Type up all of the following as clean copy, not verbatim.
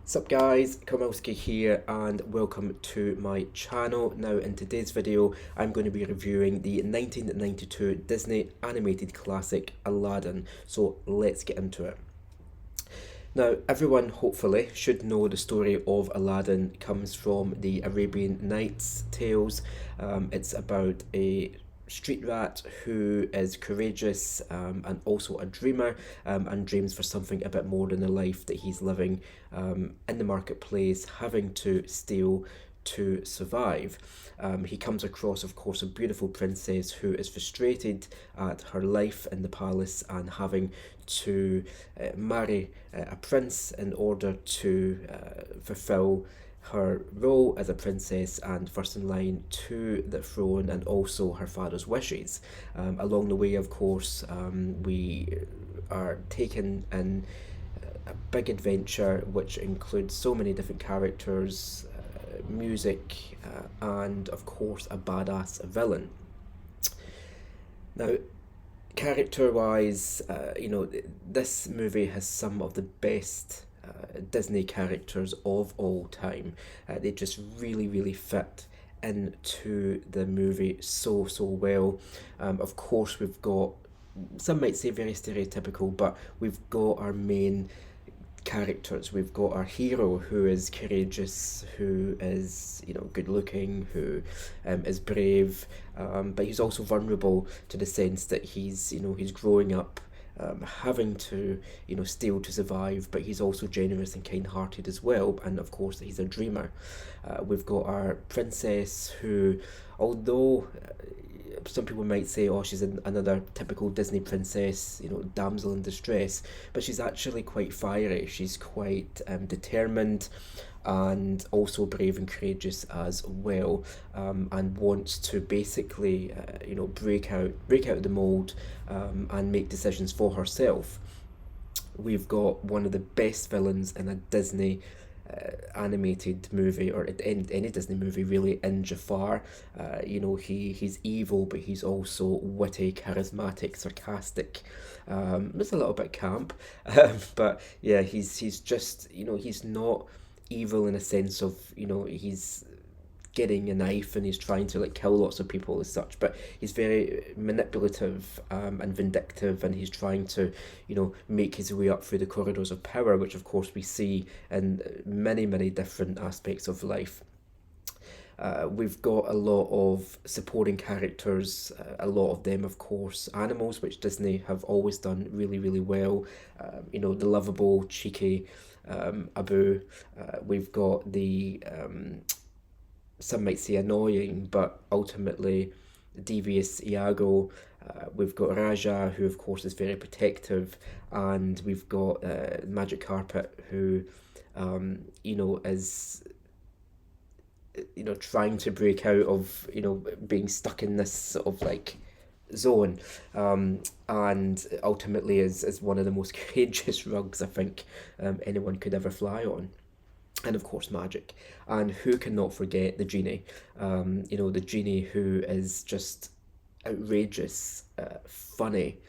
Sup guys, Kamelski here and welcome to my channel. Now in today's video I'm going to be reviewing the 1992 Disney animated classic Aladdin, so let's get into it. Now everyone hopefully should know the story of Aladdin comes from the Arabian Nights tales. It's about a street rat who is courageous and also a dreamer and dreams for something a bit more than the life that he's living in the marketplace, having to steal to survive. He comes across, of course, a beautiful princess who is frustrated at her life in the palace and having to marry a prince in order to fulfill her role as a princess and first in line to the throne, and also her father's wishes. Along the way, of course, we are taken in a big adventure which includes so many different characters, music, and of course a badass villain. Now, character wise, this movie has some of the best Disney characters of all time. They just really fit into the movie so well. Of course, we've got, some might say very stereotypical, but we've got our main characters. We've got our hero who is courageous, who is good looking, who is brave, but he's also vulnerable to the sense that he's growing up, having to steal to survive, but he's also generous and kind-hearted as well, and of course he's a dreamer. We've got our princess who, although some people might say, oh, she's another typical Disney princess, damsel in distress, but she's actually quite fiery. She's quite determined and also brave and courageous as well, and wants to basically, break out of the mold and make decisions for herself. We've got one of the best villains in a Disney animated movie, or any Disney movie really, in Jafar. He's evil, but he's also witty, charismatic, sarcastic. It's a little bit camp, but yeah, he's just he's not evil in a sense of he's getting a knife and he's trying to kill lots of people as such, but he's very manipulative and vindictive, and he's trying to make his way up through the corridors of power, which of course we see in many different aspects of life. We've got a lot of supporting characters, a lot of them of course animals, which Disney have always done really well. The lovable, cheeky Abu. We've got the some might say annoying, but ultimately devious Iago. We've got Raja, who of course is very protective, and we've got Magic Carpet, who is trying to break out of being stuck in this sort of zone, and ultimately is one of the most courageous rugs I think anyone could ever fly on. And of course magic, and who cannot forget the genie? The genie who is just outrageous, funny,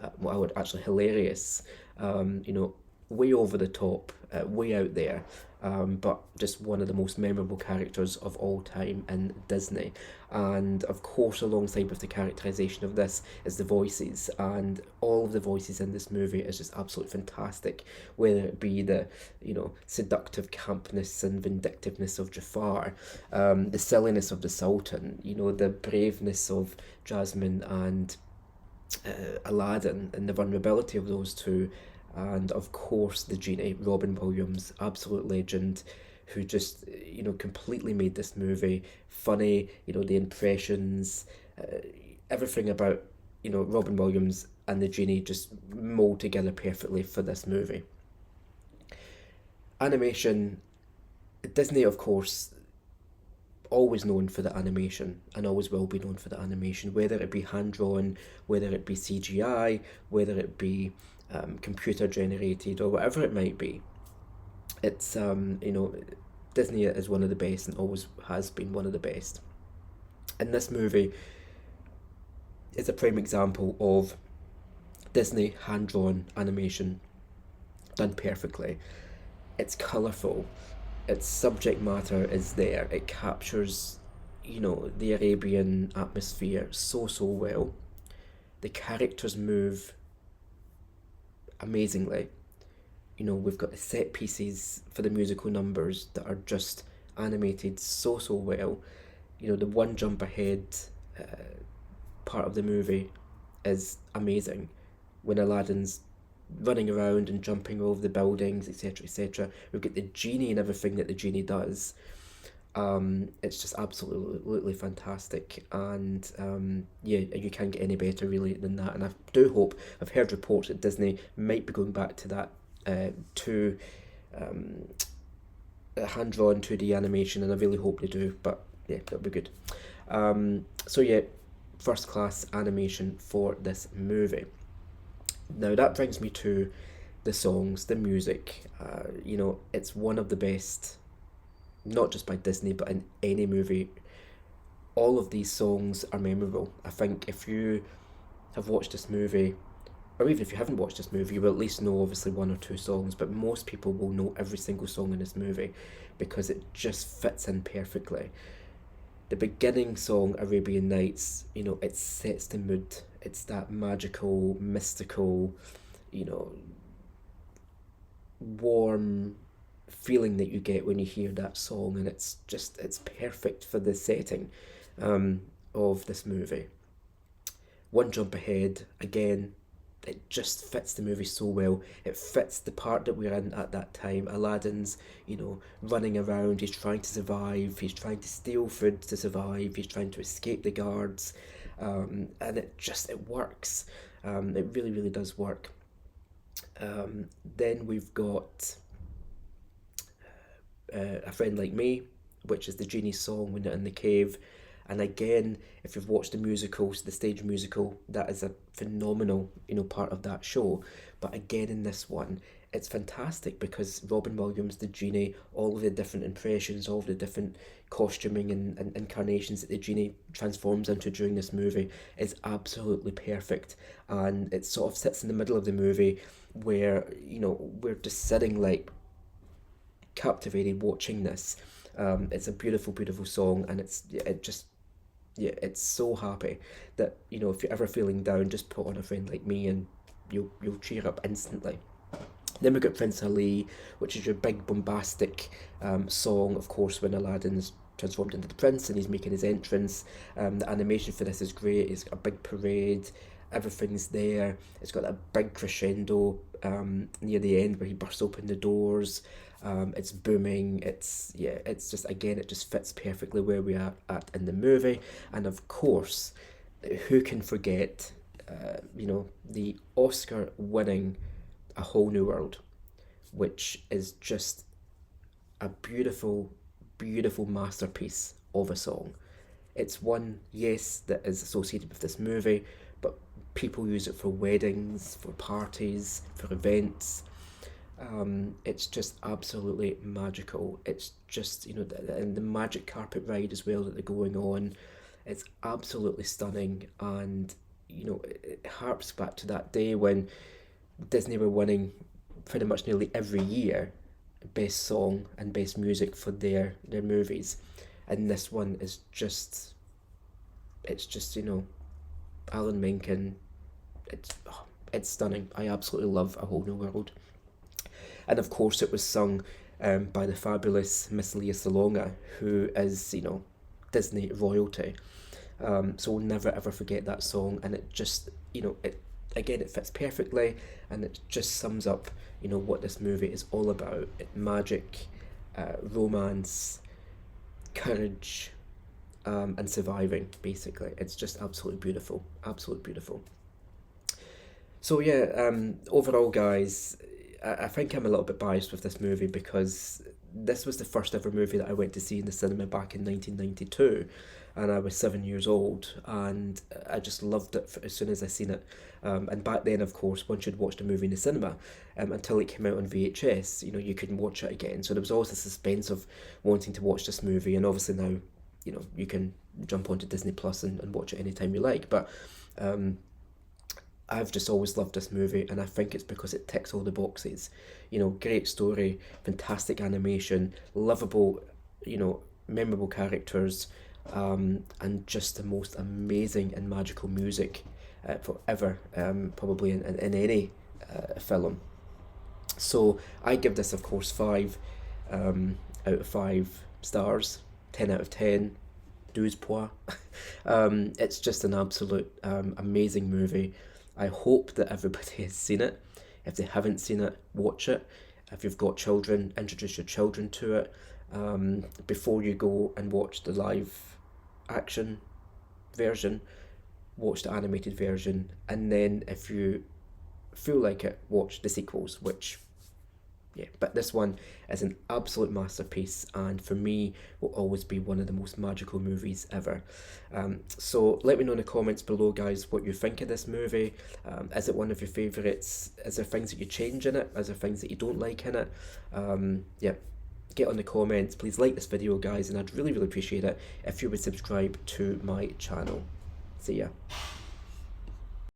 I would actually hilarious, way over the top, way out there, but just one of the most memorable characters of all time in Disney. And of course, alongside with the characterization of this is the voices, and all of the voices in this movie is just absolutely fantastic, whether it be the seductive campness and vindictiveness of Jafar, the silliness of the Sultan, the braveness of Jasmine and Aladdin, and the vulnerability of those two, and of course the genie, Robin Williams, absolute legend, who just completely made this movie funny. The impressions, everything about Robin Williams and the genie just mold together perfectly for this movie. Animation, Disney of course always known for the animation, and always will be known for the animation, whether it be hand drawn, whether it be CGI, whether it be computer generated, or whatever it might be. It's Disney is one of the best and always has been one of the best. And this movie is a prime example of Disney hand drawn animation done perfectly. it's colourful, its subject matter is there, it captures, the Arabian atmosphere so well. The characters move amazingly. We've got the set pieces for the musical numbers that are just animated so well. The one jump ahead uh, part of the movie is amazing when Aladdin's running around and jumping over the buildings, etc., etc. We've got the genie and everything that the genie does. It's just absolutely fantastic, and yeah, you can't get any better really than that. And I do hope, I've heard reports that Disney might be going back to that to um, hand drawn 2D animation, and I really hope they do. But yeah, that'll be good. So yeah, first class animation for this movie. Now that brings me to the songs, the music. It's one of the best, not just by Disney, but in any movie. All of these songs are memorable. I think if you have watched this movie, or even if you haven't watched this movie, you will at least know obviously one or two songs, but most people will know every single song in this movie because it just fits in perfectly. The beginning song, Arabian Nights, it sets the mood. It's that magical, mystical, you know, warm feeling that you get when you hear that song, and it's perfect for the setting of this movie. One Jump Ahead, again, it just fits the movie so well. It fits the part that we're in at that time. Aladdin's, running around, he's trying to survive, he's trying to steal food to survive, he's trying to escape the guards, and it works. It really does work. Then we've got A Friend Like Me, which is the genie song when they're in the cave. And again, if you've watched the musicals, the stage musical, that is a phenomenal, part of that show. But again, in this one, it's fantastic because Robin Williams, the genie, all of the different impressions, all of the different costuming and incarnations that the genie transforms into during this movie is absolutely perfect. And it sort of sits in the middle of the movie where, we're just sitting like captivated watching this. It's a beautiful song, and it's so happy that if you're ever feeling down, just put on A Friend Like Me and you'll cheer up instantly. Then we've got Prince Ali, which is your big bombastic song, of course, when Aladdin's transformed into the prince and he's making his entrance. The animation for this is great. It's got a big parade, everything's there. It's got a big crescendo near the end where he bursts open the doors. It's booming. It's just, again, it just fits perfectly where we are at in the movie. And of course, who can forget, the Oscar-winning A Whole New World, which is just a beautiful masterpiece of a song. It's one, yes, that is associated with this movie, but people use it for weddings, for parties, for events. It's just absolutely magical. It's just, and the magic carpet ride as well that they're going on. It's absolutely stunning, and it harps back to that day when Disney were winning pretty much nearly every year best song and best music for their movies, and this one is just, it's just, Alan Menken. It's stunning. I absolutely love A Whole New World. And of course, it was sung by the fabulous Miss Leah Salonga, who is, Disney royalty. So we'll never ever forget that song, and it just, it fits perfectly, and it just sums up, what this movie is all about. Magic, romance, courage, and surviving. Basically, it's just absolutely beautiful. So yeah, overall, guys, I think I'm a little bit biased with this movie because this was the first ever movie that I went to see in the cinema back in 1992, and I was 7 years old, and I just loved it as soon as I seen it. And back then, of course, once you'd watched a movie in the cinema, until it came out on VHS, you couldn't watch it again. So there was always the suspense of wanting to watch this movie, and obviously now, you can jump onto Disney Plus and watch it anytime you like. But I've just always loved this movie, and I think it's because it ticks all the boxes. You know, great story, fantastic animation, lovable, memorable characters, and just the most amazing and magical music forever, probably in any film. So I give this, of course, 5 out of 5 stars, 10 out of 10. 12 pois. It's just an absolute amazing movie. I hope that everybody has seen it. If they haven't seen it, watch it. If you've got children, introduce your children to it before you go and watch the live action version. Watch the animated version, and then if you feel like it, watch the sequels, which, yeah, but this one is an absolute masterpiece, and for me will always be one of the most magical movies ever. So let me know in the comments below, guys, what you think of this movie. Is it one of your favourites? Is there things that you change in it? Is there things that you don't like in it? Yeah, get on the comments. Please like this video, guys, and I'd really appreciate it if you would subscribe to my channel. See ya.